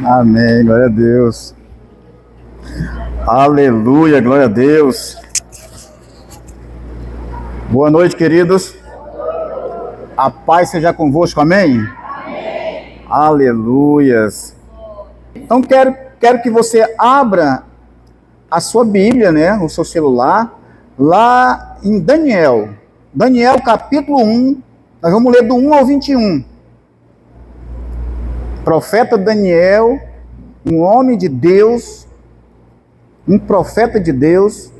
Amém, glória a Deus. Aleluia, glória a Deus. Boa noite, queridos. A paz seja convosco, amém? Amém. Aleluias. Então quero que você abra a sua Bíblia, né, o seu celular, lá em Daniel. Daniel capítulo 1, nós vamos ler do 1 ao 21. Profeta Daniel, um homem de Deus, um profeta de Deus,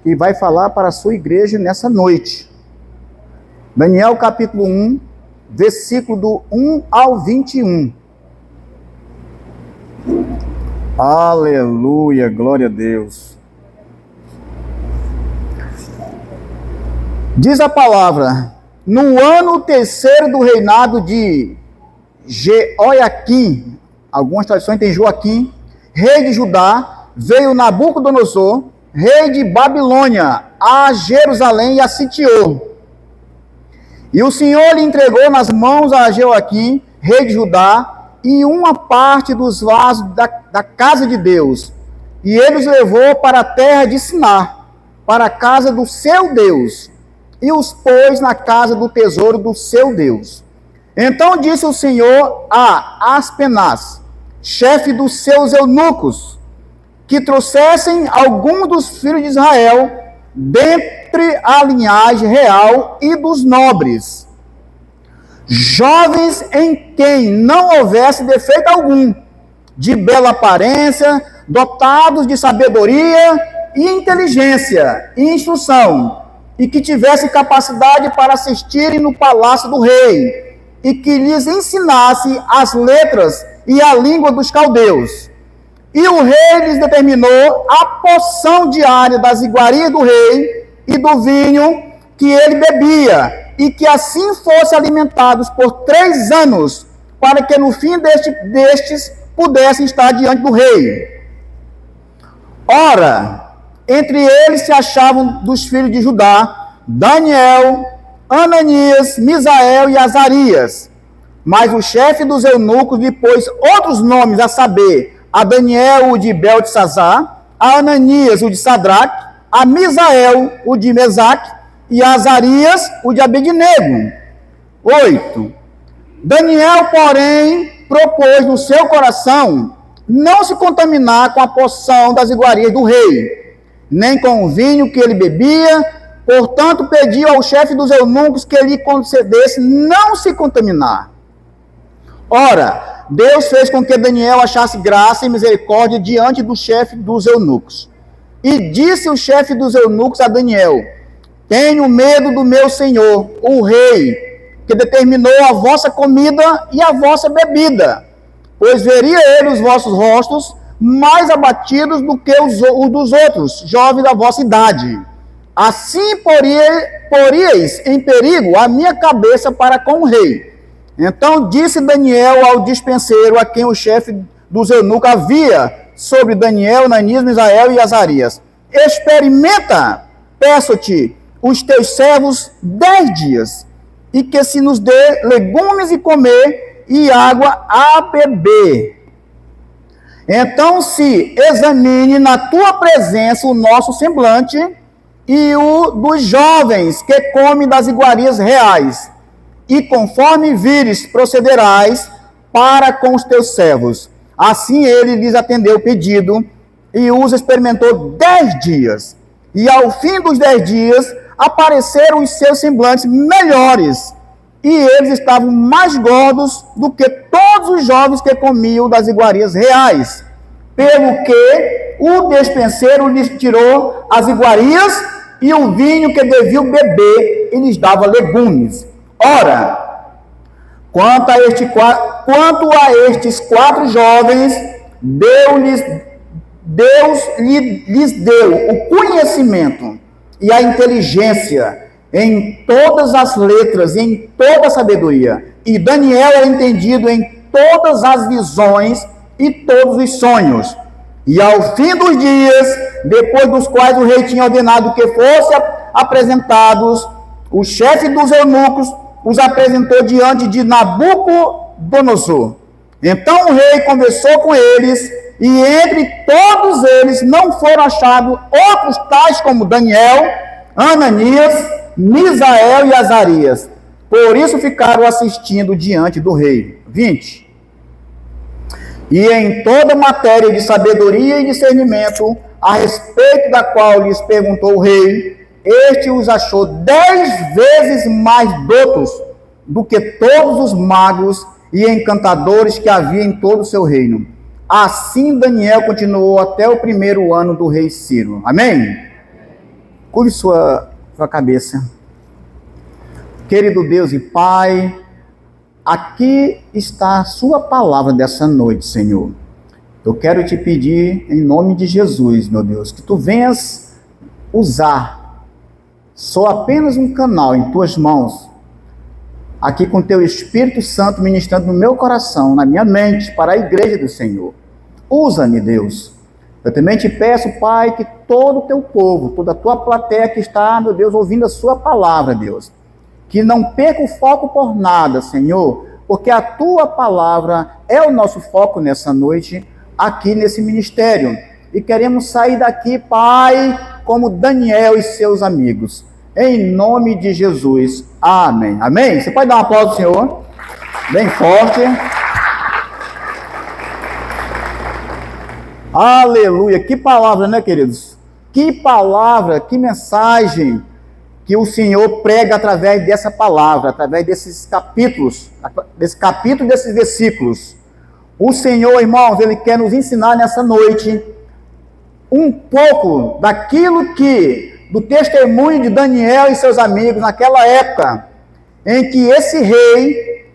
que vai falar para a sua igreja nessa noite. Daniel capítulo 1, versículo do 1 ao 21. Aleluia, glória a Deus. Diz a palavra: no ano terceiro do reinado de Jeoiaquim, algumas traduções tem Joaquim, rei de Judá, veio Nabucodonosor, rei de Babilônia, a Jerusalém e a sitiou. E o Senhor lhe entregou nas mãos a Jeoaquim, rei de Judá, e uma parte dos vasos da casa de Deus. E ele os levou para a terra de Sinar, para a casa do seu Deus, e os pôs na casa do tesouro do seu Deus. Então disse o Senhor a Aspenaz, chefe dos seus eunucos, que trouxessem algum dos filhos de Israel, dentre a linhagem real e dos nobres, jovens em quem não houvesse defeito algum, de bela aparência, dotados de sabedoria e inteligência e instrução, e que tivessem capacidade para assistirem no palácio do rei, e que lhes ensinasse as letras e a língua dos caldeus. E o rei lhes determinou a porção diária das iguarias do rei e do vinho que ele bebia, e que assim fossem alimentados por 3 anos, para que no fim destes pudessem estar diante do rei. Ora, entre eles se achavam dos filhos de Judá, Daniel, Ananias, Misael e Azarias. Mas o chefe dos eunucos lhe pôs outros nomes, a saber, a Daniel, o de Beltesazar, a Ananias, o de Sadraque, a Misael, o de Mesaque, e a Azarias, o de Abednego. 8. Daniel, porém, propôs no seu coração não se contaminar com a porção das iguarias do rei, nem com o vinho que ele bebia. Portanto, pediu ao chefe dos eunucos que lhe concedesse não se contaminar. Ora, Deus fez com que Daniel achasse graça e misericórdia diante do chefe dos eunucos. E disse o chefe dos eunucos a Daniel: tenho medo do meu senhor, o rei, que determinou a vossa comida e a vossa bebida, pois veria ele os vossos rostos mais abatidos do que os dos outros, jovens da vossa idade. Assim poríeis em perigo a minha cabeça para com o rei. Então disse Daniel ao dispenseiro, a quem o chefe dos eunucos havia sobre Daniel, Ananias, Misael e Azarias: experimenta, peço-te, os teus servos 10 dias, e que se nos dê legumes e comer, e água a beber. Então se examine na tua presença o nosso semblante, e o dos jovens que comem das iguarias reais, e conforme vires procederás para com os teus servos. Assim ele lhes atendeu o pedido, e os experimentou 10 dias. E ao fim dos 10 dias, apareceram os seus semblantes melhores, e eles estavam mais gordos do que todos os jovens que comiam das iguarias reais, pelo que o despenseiro lhes tirou as iguarias e o vinho que deviam beber, e lhes dava legumes. Ora, quanto a estes 4 jovens, Deus lhes deu o conhecimento e a inteligência em todas as letras e em toda a sabedoria. E Daniel era entendido em todas as visões e todos os sonhos. E ao fim dos dias, depois dos quais o rei tinha ordenado que fossem apresentados, o chefe dos eunucos os apresentou diante de Nabucodonosor. Então o rei conversou com eles, e entre todos eles não foram achados outros tais como Daniel, Ananias, Misael e Azarias. Por isso ficaram assistindo diante do rei. 20. E em toda matéria de sabedoria e discernimento, a respeito da qual lhes perguntou o rei, este os achou 10 vezes mais doutos do que todos os magos e encantadores que havia em todo o seu reino. Assim Daniel continuou até o 1º ano do rei Ciro. Amém? Curve sua cabeça. Querido Deus e Pai, aqui está a sua palavra dessa noite, Senhor. Eu quero te pedir, em nome de Jesus, meu Deus, que tu venhas usar só apenas um canal em tuas mãos, aqui com teu Espírito Santo ministrando no meu coração, na minha mente, para a igreja do Senhor. Usa-me, Deus. Eu também te peço, Pai, que todo o teu povo, toda a tua plateia que está, meu Deus, ouvindo a sua palavra, Deus, que não perca o foco por nada, Senhor, porque a tua palavra é o nosso foco nessa noite, aqui nesse ministério. E queremos sair daqui, Pai, como Daniel e seus amigos. Em nome de Jesus. Amém. Amém? Você pode dar uma aplauso ao Senhor? Bem forte. Aleluia. Que palavra, né, queridos? Que palavra, que mensagem que o Senhor prega através dessa palavra, através desses capítulos, desses versículos. O Senhor, irmãos, Ele quer nos ensinar nessa noite um pouco daquilo do testemunho de Daniel e seus amigos naquela época, em que esse rei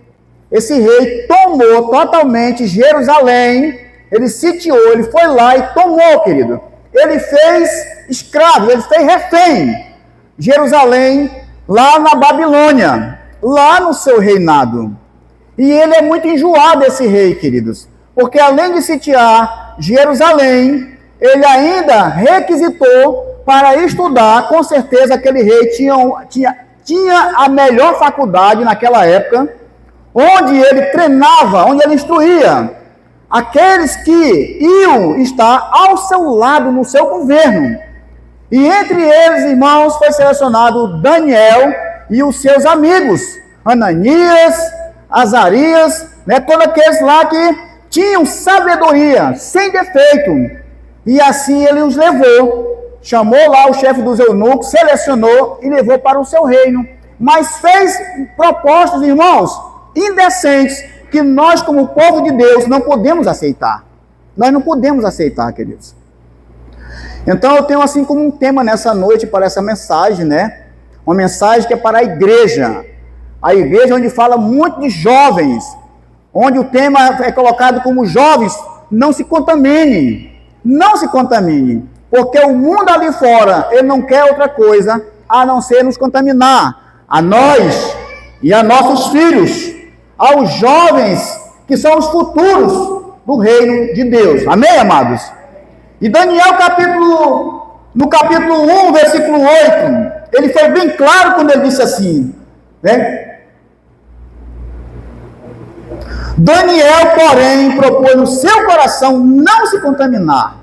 tomou totalmente Jerusalém, ele sitiou, ele foi lá e tomou, querido. Ele fez escravos, ele fez refém Jerusalém, lá na Babilônia, lá no seu reinado. E ele é muito enjoado, esse rei, queridos, porque além de sitiar Jerusalém, ele ainda requisitou para estudar. Com certeza aquele rei tinha a melhor faculdade naquela época, onde ele treinava, onde ele instruía aqueles que iam estar ao seu lado no seu governo. E entre eles, irmãos, foi selecionado Daniel e os seus amigos, Ananias, Azarias, todos aqueles lá que tinham sabedoria, sem defeito. E assim ele os levou, chamou lá o chefe dos eunucos, selecionou e levou para o seu reino. Mas fez propostas, irmãos, indecentes, que nós, como povo de Deus, não podemos aceitar. Nós não podemos aceitar, queridos. Então eu tenho assim como um tema nessa noite para essa mensagem, uma mensagem que é para a igreja onde fala muito de jovens, onde o tema é colocado como jovens, não se contaminem, porque o mundo ali fora, ele não quer outra coisa a não ser nos contaminar, a nós e a nossos filhos, aos jovens que são os futuros do reino de Deus. Amém, amados? E Daniel, no capítulo 1, versículo 8, ele foi bem claro quando ele disse assim, Daniel, porém, propôs no seu coração não se contaminar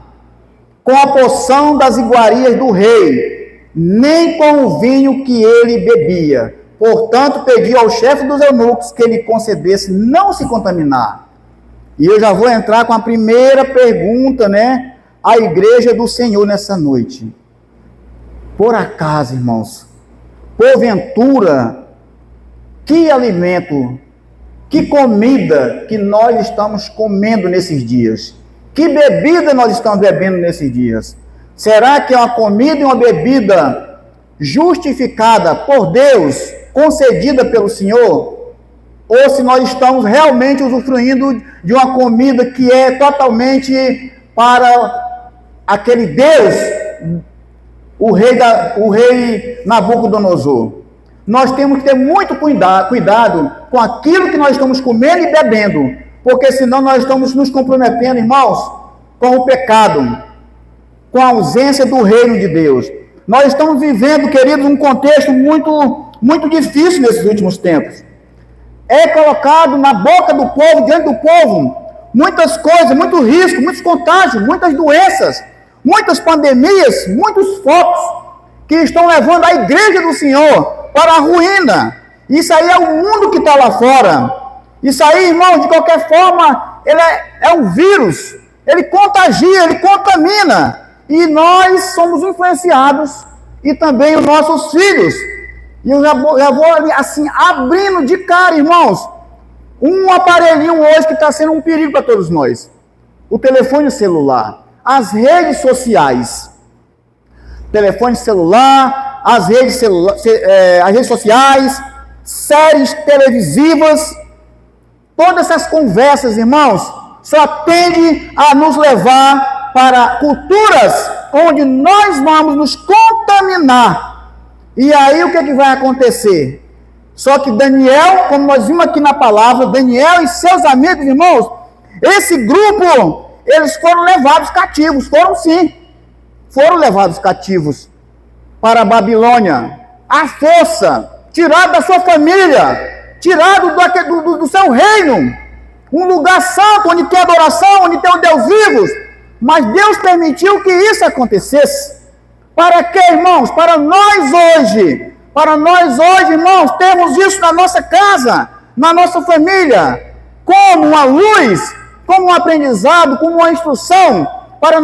com a porção das iguarias do rei, nem com o vinho que ele bebia. Portanto, pediu ao chefe dos eunucos que lhe concedesse não se contaminar. E eu já vou entrar com a primeira pergunta, à igreja do Senhor nessa noite. Por acaso, irmãos, porventura, que alimento, que comida que nós estamos comendo nesses dias? Que bebida nós estamos bebendo nesses dias? Será que é uma comida e uma bebida justificada por Deus, concedida pelo Senhor? Ou se nós estamos realmente usufruindo de uma comida que é totalmente para aquele Deus, o rei Nabucodonosor? Nós temos que ter muito cuidado com aquilo que nós estamos comendo e bebendo, porque senão nós estamos nos comprometendo, irmãos, com o pecado, com a ausência do reino de Deus. Nós estamos vivendo, queridos, um contexto muito, muito difícil nesses últimos tempos. é colocado na boca do povo, diante do povo, muitas coisas, muito risco, muitos contágios, muitas doenças, muitas pandemias, muitos focos que estão levando a igreja do Senhor para a ruína. Isso aí é o mundo que está lá fora. Isso aí, irmão, de qualquer forma, ele é um vírus. Ele contagia, ele contamina. E nós somos influenciados, e também os nossos filhos. E eu já vou assim, abrindo de cara, irmãos, um aparelhinho hoje que está sendo um perigo para todos nós. O telefone celular, as redes sociais. Telefone celular, as redes sociais, séries televisivas, todas essas conversas, irmãos, só tende a nos levar para culturas onde nós vamos nos contaminar. E aí o que vai acontecer? Só que Daniel, como nós vimos aqui na palavra, Daniel e seus amigos, irmãos, esse grupo, eles foram levados cativos, foram levados cativos para a Babilônia, à força, tirado da sua família, tirado do seu reino, um lugar santo, onde tem adoração, onde tem o Deus vivo. Mas Deus permitiu que isso acontecesse. Para quê, irmãos? Para nós hoje, irmãos, temos isso na nossa casa, na nossa família, como uma luz, como um aprendizado, como uma instrução, para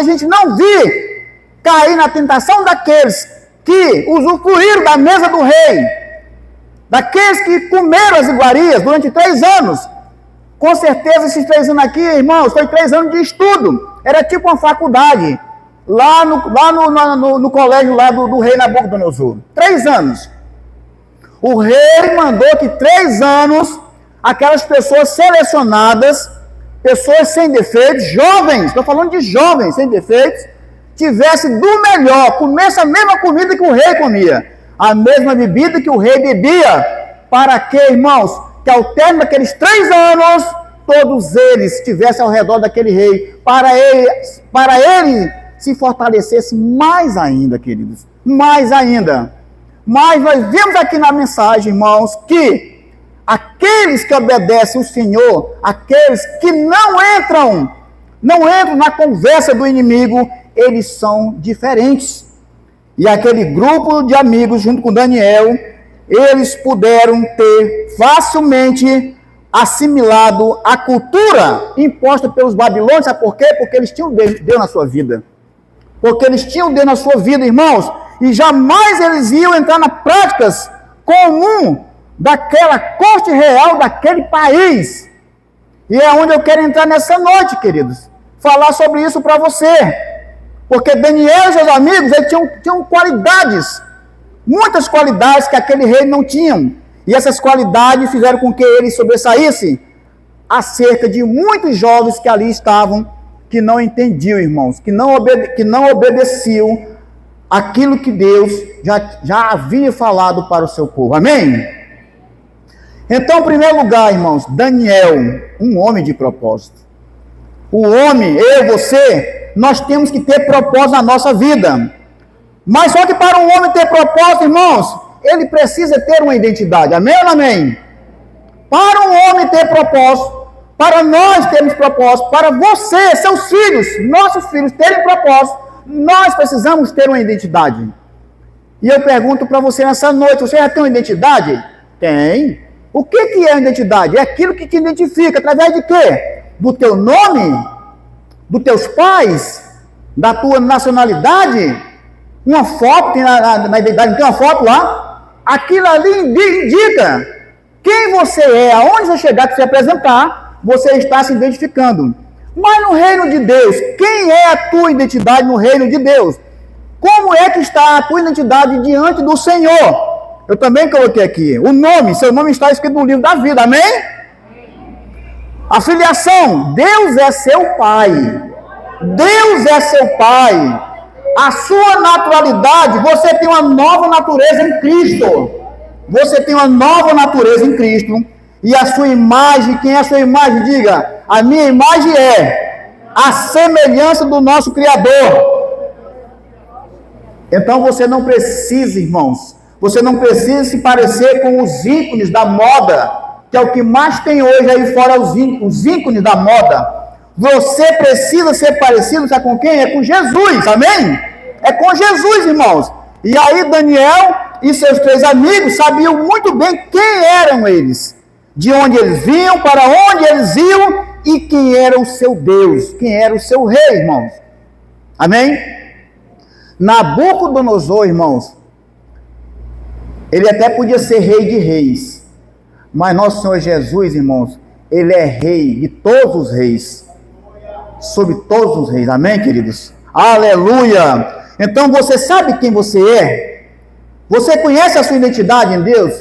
a gente não vir cair na tentação daqueles que usufruíram da mesa do rei, daqueles que comeram as iguarias durante 3 anos. Com certeza esses 3 anos aqui, irmãos, foi 3 anos de estudo, era tipo uma faculdade, lá no colégio lá do rei Nabucodonosor. 3 anos. O rei mandou que 3 anos, aquelas pessoas selecionadas, pessoas sem defeitos, jovens, estou falando de jovens sem defeitos, tivessem do melhor, comesse a mesma comida que o rei comia, a mesma bebida que o rei bebia, para que, irmãos, que ao término daqueles 3 anos, todos eles estivessem ao redor daquele rei, para ele se fortalecesse mais ainda, queridos, mais ainda. Mas nós vemos aqui na mensagem, irmãos, que aqueles que obedecem o Senhor, aqueles que não entram na conversa do inimigo, eles são diferentes. E aquele grupo de amigos, junto com Daniel, eles puderam ter facilmente assimilado a cultura imposta pelos babilônios. Sabe por quê? Porque eles tinham Deus na sua vida. Porque eles tinham Deus na sua vida, irmãos, e jamais eles iam entrar nas práticas comuns daquela corte real daquele país. E é onde eu quero entrar nessa noite, queridos, falar sobre isso para você. Porque Daniel e seus amigos, eles tinham qualidades, muitas qualidades que aquele rei não tinha. E essas qualidades fizeram com que ele sobressaísse acerca de muitos jovens que ali estavam, que não entendiam, irmãos, que não obedeciam aquilo que Deus já havia falado para o seu povo. Amém? Então, em primeiro lugar, irmãos, Daniel, um homem de propósito. O homem, eu, você, nós temos que ter propósito na nossa vida. Mas só que para um homem ter propósito, irmãos, ele precisa ter uma identidade. Amém ou não amém? Para um homem ter propósito, para nós termos propósito, para você, seus filhos, nossos filhos terem propósito, nós precisamos ter uma identidade. E eu pergunto para você nessa noite, você já tem uma identidade? Tem. O que é a identidade? É aquilo que te identifica, através de quê? Do teu nome? Dos teus pais? Da tua nacionalidade? Uma foto, tem na identidade, não tem uma foto lá? Aquilo ali indica quem você é, aonde você chegar, que se apresentar, você está se identificando. Mas no reino de Deus, quem é a tua identidade no reino de Deus? Como é que está a tua identidade diante do Senhor? Eu também coloquei aqui, o nome, seu nome está escrito no livro da vida, amém? A filiação, Deus é seu pai. Deus é seu pai. A sua naturalidade, você tem uma nova natureza em Cristo. Você tem uma nova natureza em Cristo. E a sua imagem, quem é a sua imagem? Diga, a minha imagem é a semelhança do nosso Criador. Então você não precisa, irmãos, Você não precisa se parecer com os ícones da moda, que é o que mais tem hoje aí fora, os ícones da moda. Você precisa ser parecido, sabe com quem? É com Jesus, amém? É com Jesus, irmãos. E aí Daniel e seus 3 amigos sabiam muito bem quem eram eles, de onde eles vinham, para onde eles iam e quem era o seu Deus, quem era o seu rei, irmãos. Amém? Nabucodonosor, irmãos, ele até podia ser rei de reis, mas nosso Senhor Jesus, irmãos, ele é rei de todos os reis, sobre todos os reis, amém, queridos? Aleluia! Então você sabe quem você é? Você conhece a sua identidade em Deus?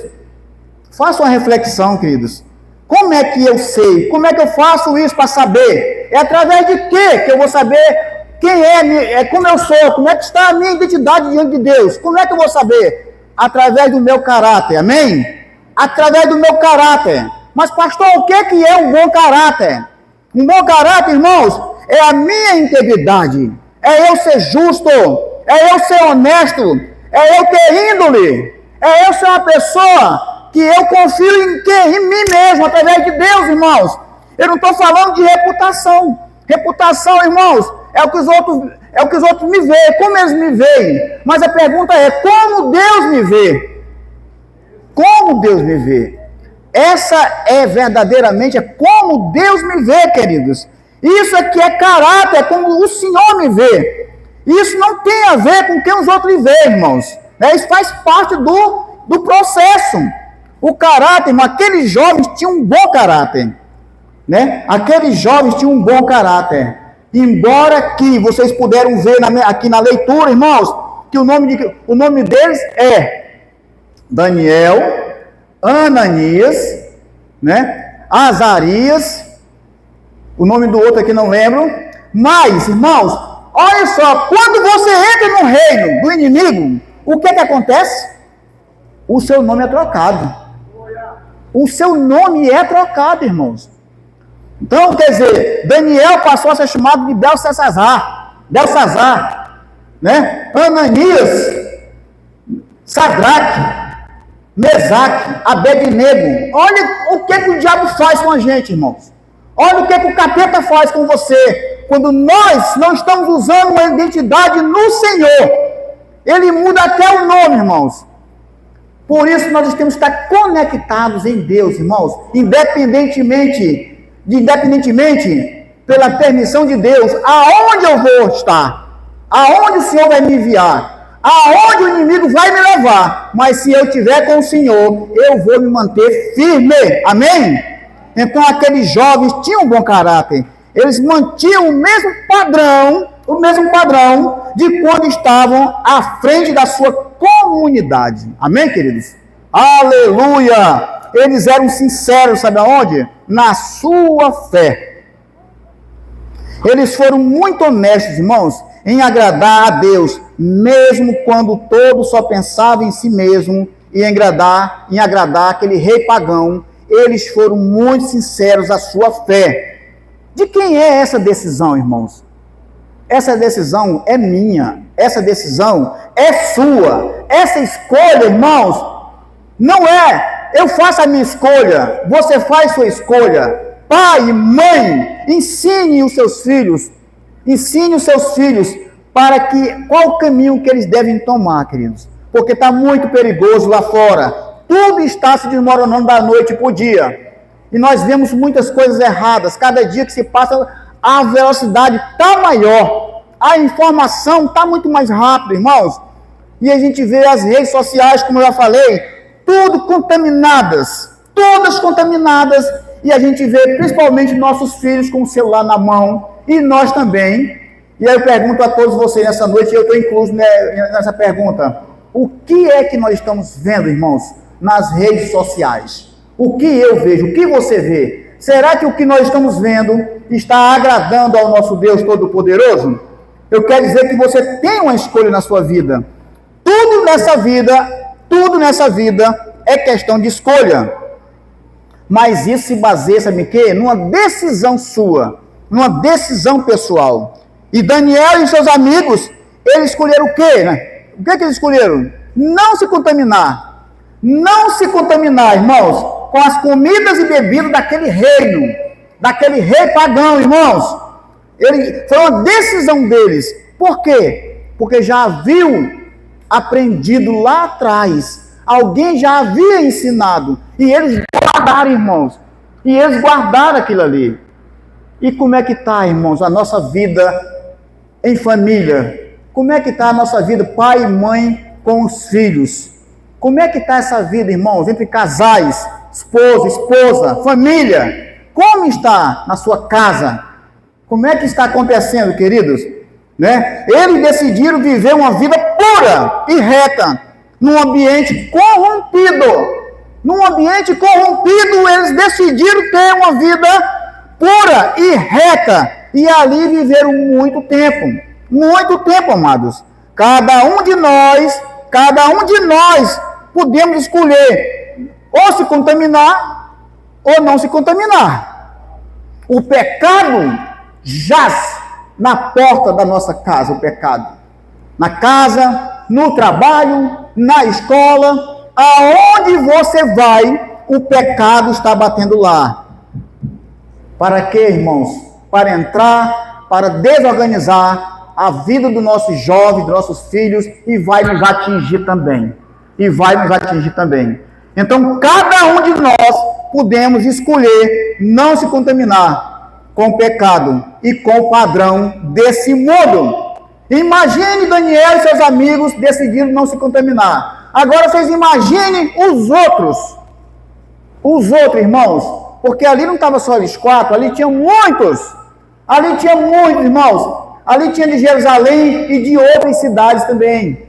Faça uma reflexão, queridos. Como é que eu sei? Como é que eu faço isso para saber? É através de quê que eu vou saber quem como eu sou? Como é que está a minha identidade diante de Deus? Como é que eu vou saber? Através do meu caráter, amém? Através do meu caráter. Mas pastor, o que é um bom caráter? Um bom caráter, irmãos, é a minha integridade, é eu ser justo, é eu ser honesto, é eu ter índole, é eu ser uma pessoa que eu confio em mim mesmo, através de Deus, irmãos. Eu não estou falando de reputação. Reputação, irmãos, é o que os outros me veem, como eles me veem. Mas a pergunta é, como Deus me vê? Como Deus me vê? Essa é verdadeiramente como Deus me vê, queridos. Isso aqui é caráter, é como o Senhor me vê. Isso não tem a ver com quem os outros veem, irmãos. Isso faz parte do processo. O caráter, irmão, aqueles jovens tinham um bom caráter. Aqueles jovens tinham um bom caráter. Embora que vocês puderam ver aqui na leitura, irmãos, que o nome deles é Daniel, Ananias, Azarias, o nome do outro aqui não lembro, mas, irmãos, olha só, quando você entra no reino do inimigo, o que acontece? O seu nome é trocado. O seu nome é trocado, irmãos. Então, quer dizer, Daniel passou a ser chamado de Belsazar, Ananias, Sadraque, Mesaque, Abednego. Olha o que o diabo faz com a gente, irmãos. Olha o que o capeta faz com você. Quando nós não estamos usando uma identidade no Senhor, ele muda até o nome, irmãos. Por isso nós temos que estar conectados em Deus, irmãos. Independentemente pela permissão de Deus, aonde eu vou estar, aonde o Senhor vai me enviar, aonde o inimigo vai me levar, mas se eu estiver com o Senhor, eu vou me manter firme, amém? Então aqueles jovens tinham um bom caráter, eles mantinham o mesmo padrão de quando estavam à frente da sua comunidade, amém, queridos? Aleluia! Eles eram sinceros, sabe aonde? Na sua fé. Eles foram muito honestos, irmãos, em agradar a Deus, mesmo quando todos só pensavam em si mesmo e em agradar aquele rei pagão. Eles foram muito sinceros à sua fé. De quem é essa decisão, irmãos? Essa decisão é minha, essa decisão é sua. Essa escolha, irmãos, não é eu faço a minha escolha, você faz sua escolha. Pai, mãe, ensine os seus filhos para qual o caminho que eles devem tomar, queridos. Porque está muito perigoso lá fora. Tudo está se desmoronando da noite para o dia. E nós vemos muitas coisas erradas. Cada dia que se passa, a velocidade está maior. A informação está muito mais rápida, irmãos. E a gente vê as redes sociais, como eu já falei, todas contaminadas, e a gente vê principalmente nossos filhos com o celular na mão, e nós também. E aí eu pergunto a todos vocês nessa noite, e eu estou incluso nessa pergunta, o que é que nós estamos vendo, irmãos, nas redes sociais? O que eu vejo, o que você vê? Será que o que nós estamos vendo está agradando ao nosso Deus Todo-Poderoso? Eu quero dizer que você tem uma escolha na sua vida. Tudo nessa vida é questão de escolha. Mas isso se baseia, sabe em quê? Numa decisão sua, numa decisão pessoal. E Daniel e seus amigos, eles escolheram o quê, O que eles escolheram? não se contaminar. Não se contaminar, irmãos, com as comidas e bebidas daquele reino, daquele rei pagão, irmãos. Foi uma decisão deles. Por quê? Porque já haviam aprendido lá atrás. Alguém já havia ensinado. E eles guardaram, irmãos. E eles guardaram aquilo ali. E como é que está, irmãos, a nossa vida em família? Como é que está a nossa vida, pai e mãe, com os filhos? Como é que está essa vida, irmãos, entre casais, esposo, esposa, família? Como está na sua casa? Como é que está acontecendo, queridos? Né? Eles decidiram viver uma vida pura e reta, num ambiente corrompido. Num ambiente corrompido, eles decidiram ter uma vida pura e reta. E ali viveram muito tempo, amados. Cada um de nós podemos escolher ou se contaminar ou não se contaminar. O pecado jaz na porta da nossa casa, o pecado. Na casa, no trabalho, na escola, aonde você vai, o pecado está batendo lá. Para quê, irmãos? Para entrar, para desorganizar a vida dos nossos jovens, dos nossos filhos, e vai nos atingir também. Então, cada um de nós podemos escolher não se contaminar com o pecado e com o padrão desse mundo. Imagine Daniel e seus amigos decidiram não se contaminar. Agora vocês imaginem os outros, irmãos, porque ali não estava só eles quatro, ali tinha muitos, irmãos, ali tinha de Jerusalém e de outras cidades também,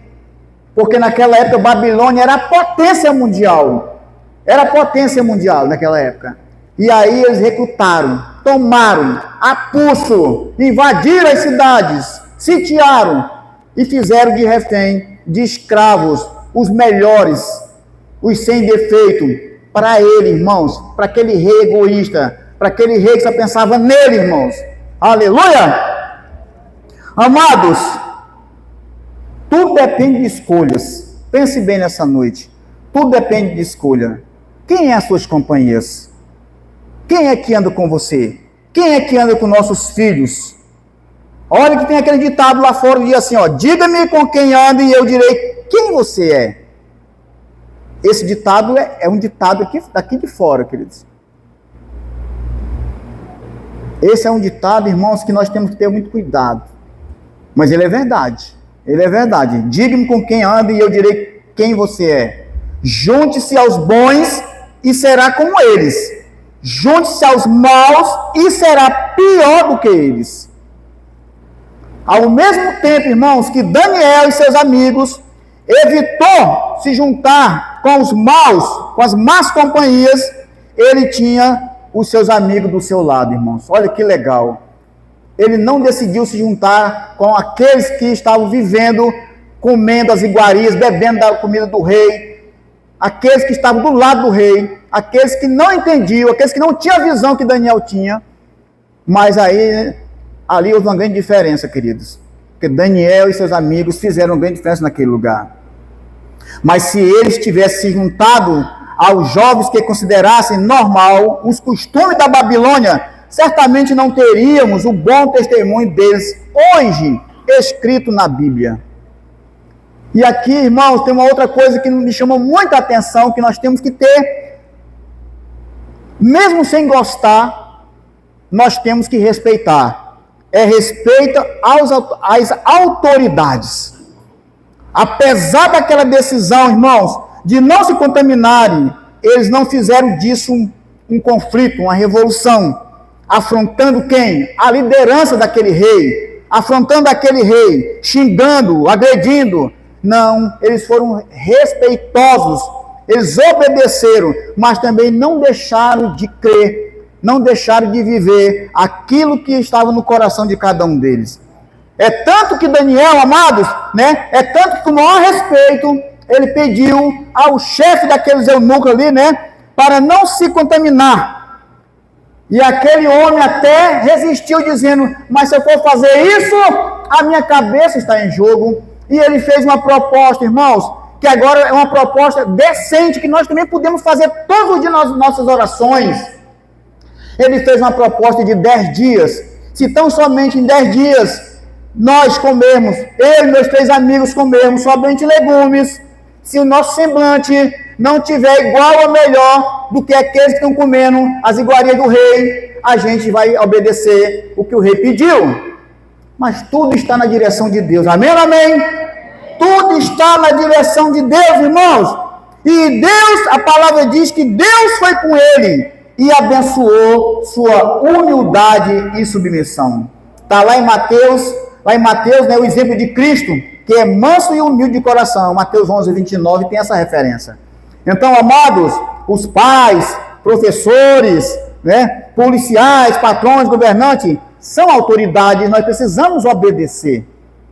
porque naquela época Babilônia era a potência mundial naquela época. E aí eles recrutaram, tomaram a pulso, invadiram as cidades, sitiaram e fizeram de refém, de escravos, os melhores, os sem defeito, para ele, irmãos, para aquele rei egoísta, para aquele rei que só pensava nele, irmãos. Aleluia! Amados, tudo depende de escolhas. Pense bem nessa noite. Tudo depende de escolha. Quem é as suas companhias? Quem é que anda com você? Quem é que anda com nossos filhos? Olha que tem aquele ditado lá fora que diz assim, ó, diga-me com quem anda e eu direi quem você é. Esse ditado é um ditado daqui de fora, queridos. Esse é um ditado, irmãos, que nós temos que ter muito cuidado. Mas ele é verdade. Diga-me com quem anda e eu direi quem você é. Junte-se aos bons e será como eles. Junte-se aos maus e será pior do que eles. Ao mesmo tempo, irmãos, que Daniel e seus amigos evitou se juntar com os maus, com as más companhias, ele tinha os seus amigos do seu lado, irmãos. Olha que legal. Ele não decidiu se juntar com aqueles que estavam vivendo, comendo as iguarias, bebendo da comida do rei, aqueles que estavam do lado do rei, aqueles que não entendiam, aqueles que não tinham a visão que Daniel tinha. Mas ali houve uma grande diferença, queridos. Porque Daniel e seus amigos fizeram uma grande diferença naquele lugar. Mas se eles tivessem se juntado aos jovens que considerassem normal os costumes da Babilônia, certamente não teríamos o bom testemunho deles hoje escrito na Bíblia. E aqui, irmãos, tem uma outra coisa que me chama muita atenção, que nós temos que ter, mesmo sem gostar, nós temos que respeitar. É respeito às autoridades. Apesar daquela decisão, irmãos, de não se contaminarem, eles não fizeram disso um conflito, uma revolução, afrontando quem? A liderança daquele rei, afrontando aquele rei, xingando, agredindo. Não, eles foram respeitosos, eles obedeceram, mas também não deixaram de crer, não deixaram de viver aquilo que estava no coração de cada um deles. É tanto que Daniel, amados, né? É tanto que com o maior respeito, ele pediu ao chefe daqueles eunucos ali, né? Para não se contaminar. E aquele homem até resistiu dizendo, mas se eu for fazer isso, a minha cabeça está em jogo. E ele fez uma proposta, irmãos, que agora é uma proposta decente, que nós também podemos fazer todos os dias nas nossas orações. Ele fez uma proposta de 10 dias. Se tão somente em 10 dias nós comermos, eu e meus 3 amigos comermos somente legumes, se o nosso semblante não tiver igual ou melhor do que aqueles que estão comendo as iguarias do rei, a gente vai obedecer o que o rei pediu. Mas tudo está na direção de Deus. Amém ou amém? Tudo está na direção de Deus, irmãos. E Deus, a palavra diz que Deus foi com ele e abençoou sua humildade e submissão. Está lá em Mateus, né, o exemplo de Cristo, que é manso e humilde de coração. Mateus 11, 29 tem essa referência. Então, amados, os pais, professores, né, policiais, patrões, governantes, são autoridades, nós precisamos obedecer.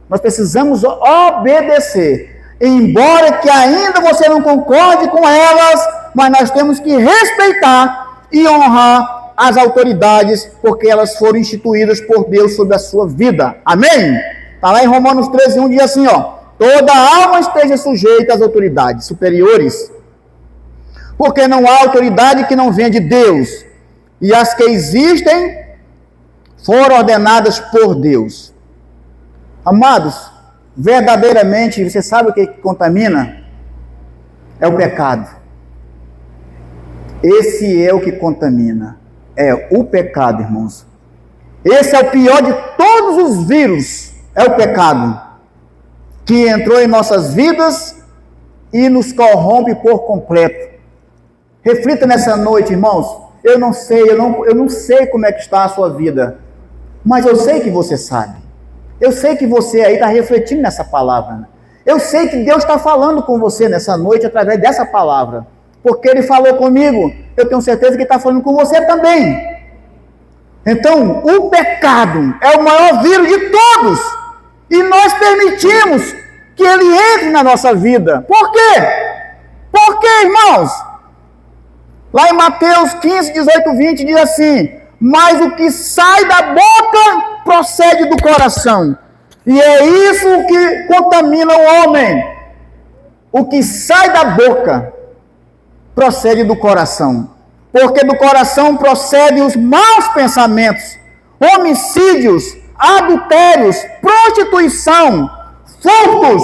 Nós precisamos obedecer. Embora que ainda você não concorde com elas, mas nós temos que respeitar e honrar as autoridades, porque elas foram instituídas por Deus sobre a sua vida. Amém? Está lá em Romanos 13, 1 diz assim, ó: toda alma esteja sujeita às autoridades superiores, porque não há autoridade que não venha de Deus, e as que existem foram ordenadas por Deus. Amados, verdadeiramente, você sabe o que contamina? É o pecado. Esse é o que contamina. É o pecado, irmãos. Esse é o pior de todos os vírus. É o pecado, que entrou em nossas vidas e nos corrompe por completo. Reflita nessa noite, irmãos. Eu não sei como é que está a sua vida, mas eu sei que você sabe. Eu sei que você aí está refletindo nessa palavra. Eu sei que Deus está falando com você nessa noite através dessa palavra, porque Ele falou comigo. Eu tenho certeza que está falando com você também. Então, o pecado é o maior vírus de todos, e nós permitimos que ele entre na nossa vida. Por quê? Por quê, irmãos? Lá em Mateus 15, 18, 20 diz assim: mas o que sai da boca procede do coração, e é isso que contamina o homem. O que sai da boca procede do coração, porque do coração procedem os maus pensamentos, homicídios, adultérios, prostituição, furtos,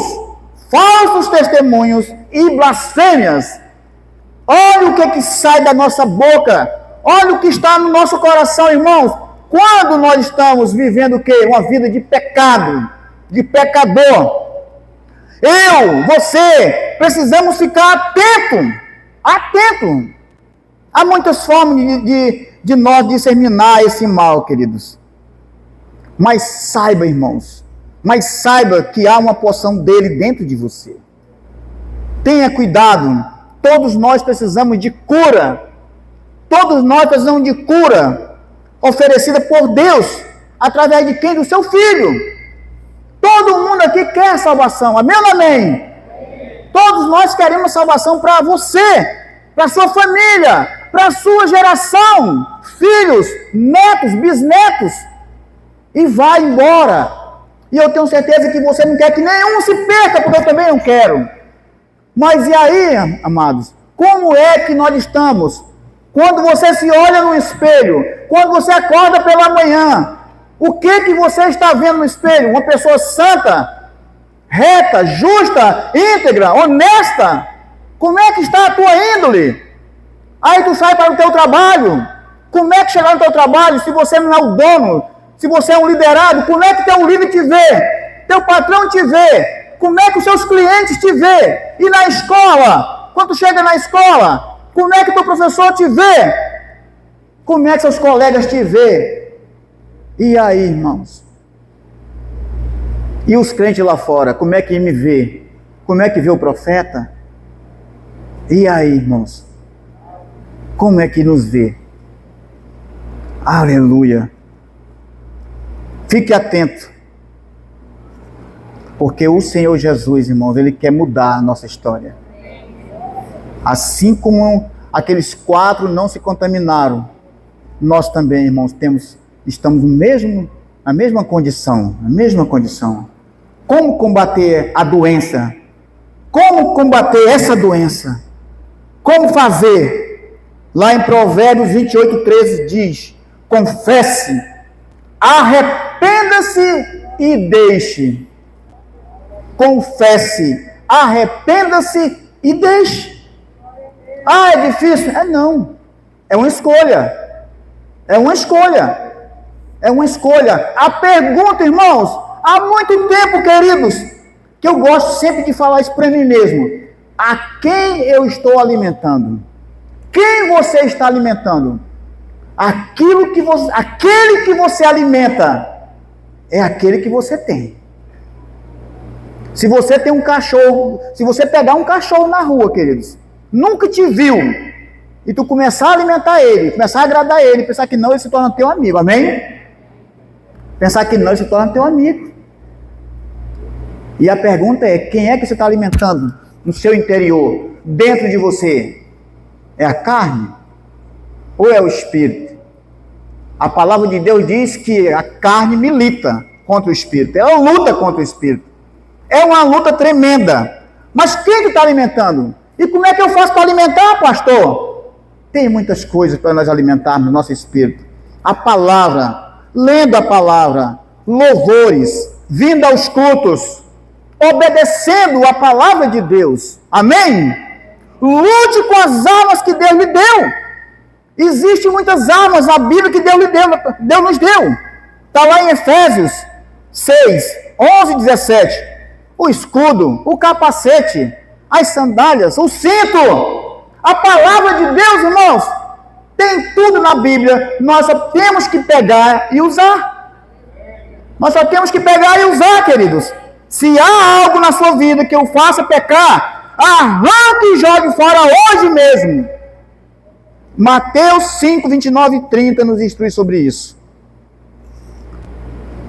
falsos testemunhos e blasfêmias. Olha o que sai da nossa boca, olha o que está no nosso coração, irmãos. Quando nós estamos vivendo o quê? Uma vida de pecado, de pecador. Eu, você, precisamos ficar atento. Há muitas formas de nós discerninar esse mal, queridos. Mas saiba, irmãos, que há uma porção dele dentro de você. Tenha cuidado. Todos nós precisamos de cura. Todos nós precisamos de cura oferecida por Deus, através de quem? Do seu Filho. Todo mundo aqui quer salvação. Amém ou não amém? Todos nós queremos salvação para você, para sua família, para a sua geração, filhos, netos, bisnetos, e vai embora. E eu tenho certeza que você não quer que nenhum se perca, porque eu também não quero. Mas e aí, amados, como é que nós estamos? Quando você se olha no espelho, quando você acorda pela manhã, o que você está vendo no espelho? Uma pessoa santa, reta, justa, íntegra, honesta? Como é que está a tua índole? Aí tu sai para o teu trabalho. Como é que chegar no teu trabalho se você não é o dono? Se você é um liderado, como é que teu líder te vê? Teu patrão te vê? Como é que os seus clientes te vê? E na escola? Quando tu chega na escola, como é que teu professor te vê? Como é que seus colegas te vê? E aí, irmãos? E os crentes lá fora, como é que me vê? Como é que vê o profeta? E aí, irmãos? Como é que nos vê? Aleluia! Fique atento, porque o Senhor Jesus, irmãos, Ele quer mudar a nossa história. Assim como aqueles 4 não se contaminaram, nós também, irmãos, estamos na mesma condição. Como combater a doença? Como combater essa doença? Como fazer? Lá em Provérbios 28:13 diz: confesse, arrependa-se e deixe. Confesse, arrependa-se e deixe. Ah, é difícil? Não. É uma escolha. É uma escolha. É uma escolha. A pergunta, irmãos, há muito tempo, queridos, que eu gosto sempre de falar isso para mim mesmo. A quem eu estou alimentando? Quem você está alimentando? Aquele que você alimenta é aquele que você tem. Se você tem um cachorro, se você pegar um cachorro na rua, queridos, nunca te viu, e tu começar a alimentar ele, começar a agradar ele, pensar que não, ele se torna teu amigo, amém? Pensar que não, ele se torna teu amigo. E a pergunta é, quem é que você está alimentando no seu interior, dentro de você? É a carne? Ou é o espírito? A palavra de Deus diz que a carne milita contra o espírito, ela luta contra o espírito. É uma luta tremenda. Mas quem tu está alimentando? E como é que eu faço para alimentar, pastor? Tem muitas coisas para nós alimentarmos no nosso espírito. A palavra, lendo a palavra, louvores, vindo aos cultos, obedecendo a palavra de Deus. Amém? Lute com as armas que Deus lhe deu. Existem muitas armas na Bíblia que Deus nos deu. Está lá em Efésios 6, 11 e 17. O escudo, o capacete, as sandálias, o cinto. A palavra de Deus, irmãos, tem tudo na Bíblia. Nós só temos que pegar e usar. Nós só temos que pegar e usar, queridos. Se há algo na sua vida que eu faça pecar, arranque e jogue fora hoje mesmo. Mateus 5, 29 e 30 nos instrui sobre isso.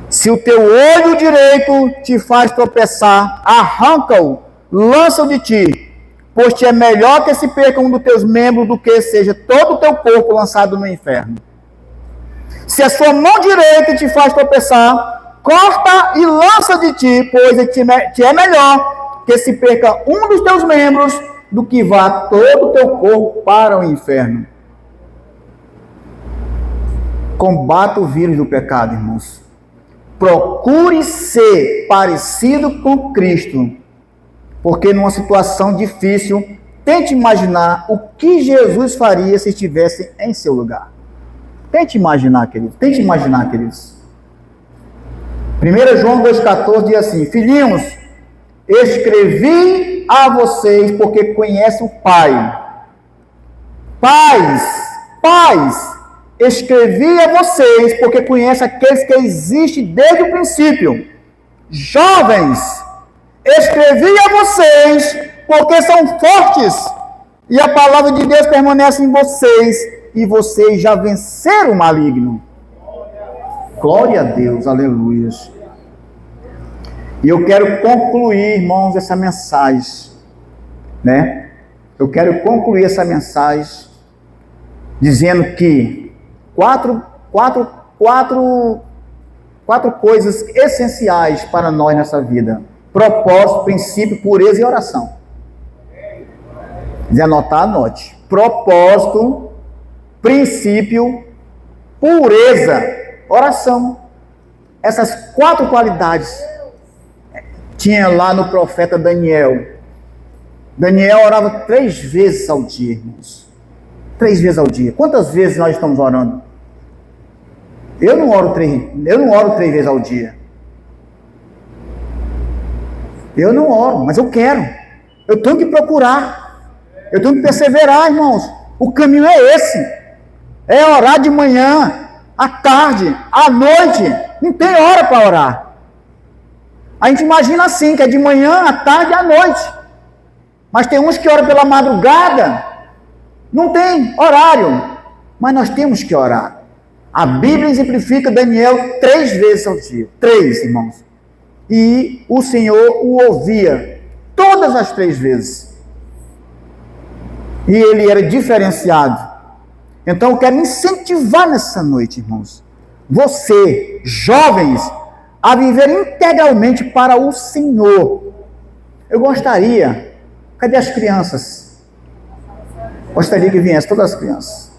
Se o teu olho direito te faz tropeçar, arranca-o, lança-o de ti, pois te é melhor que se perca um dos teus membros do que seja todo o teu corpo lançado no inferno. Se a sua mão direita te faz tropeçar, corta e lança de ti, pois te é melhor que se perca um dos teus membros do que vá todo o teu corpo para o inferno. Combata o vírus do pecado, irmãos. Procure ser parecido com Cristo, porque numa situação difícil, tente imaginar o que Jesus faria se estivesse em seu lugar. Tente imaginar, queridos. Tente imaginar, queridos. 1 João 2,14 diz assim: filhinhos, escrevi a vocês porque conhecem o Pai. Pais, escrevi a vocês porque conhecem aqueles que existem desde o princípio. Jovens, escrevi a vocês porque são fortes e a palavra de Deus permanece em vocês e vocês já venceram o maligno. Glória a Deus, aleluia. E eu quero concluir, irmãos, essa mensagem, né? Eu quero concluir essa mensagem dizendo que quatro coisas essenciais para nós nessa vida: propósito, princípio, pureza e oração. Se quiser anotar, anote. Propósito, princípio, pureza, oração. Essas 4 qualidades tinha lá no profeta Daniel. Daniel orava 3 vezes ao dia, irmãos. 3 vezes ao dia. Quantas vezes nós estamos orando? Eu não oro 3 vezes ao dia. Eu não oro, mas eu quero. Eu tenho que procurar. Eu tenho que perseverar, irmãos. O caminho é esse. É orar de manhã, à tarde, à noite. Não tem hora para orar. A gente imagina assim, que é de manhã, à tarde e à noite. Mas tem uns que oram pela madrugada. Não tem horário. Mas nós temos que orar. A Bíblia exemplifica Daniel 3 vezes ao dia. 3, irmãos. E o Senhor o ouvia todas as 3 vezes. E ele era diferenciado. Então eu quero incentivar nessa noite, irmãos, você, jovens, a viver integralmente para o Senhor. Eu gostaria Cadê as crianças? Gostaria que viessem todas as crianças.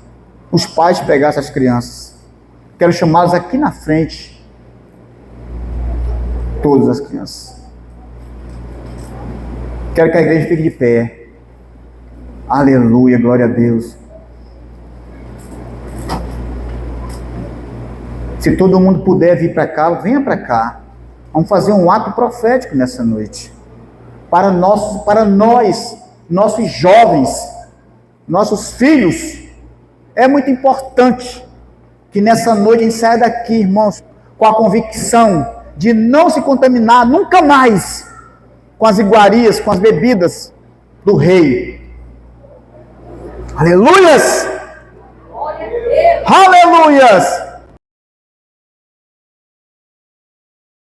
Os pais pegassem as crianças. Quero chamá-los aqui na frente. Todas as crianças. Quero que a igreja fique de pé. Aleluia, glória a Deus. Se todo mundo puder vir para cá, venha para cá. Vamos fazer um ato profético nessa noite. Para nós, nossos jovens, nossos filhos. É muito importante que nessa noite a gente saia daqui, irmãos, com a convicção de não se contaminar nunca mais com as iguarias, com as bebidas do rei. Aleluias! Aleluias!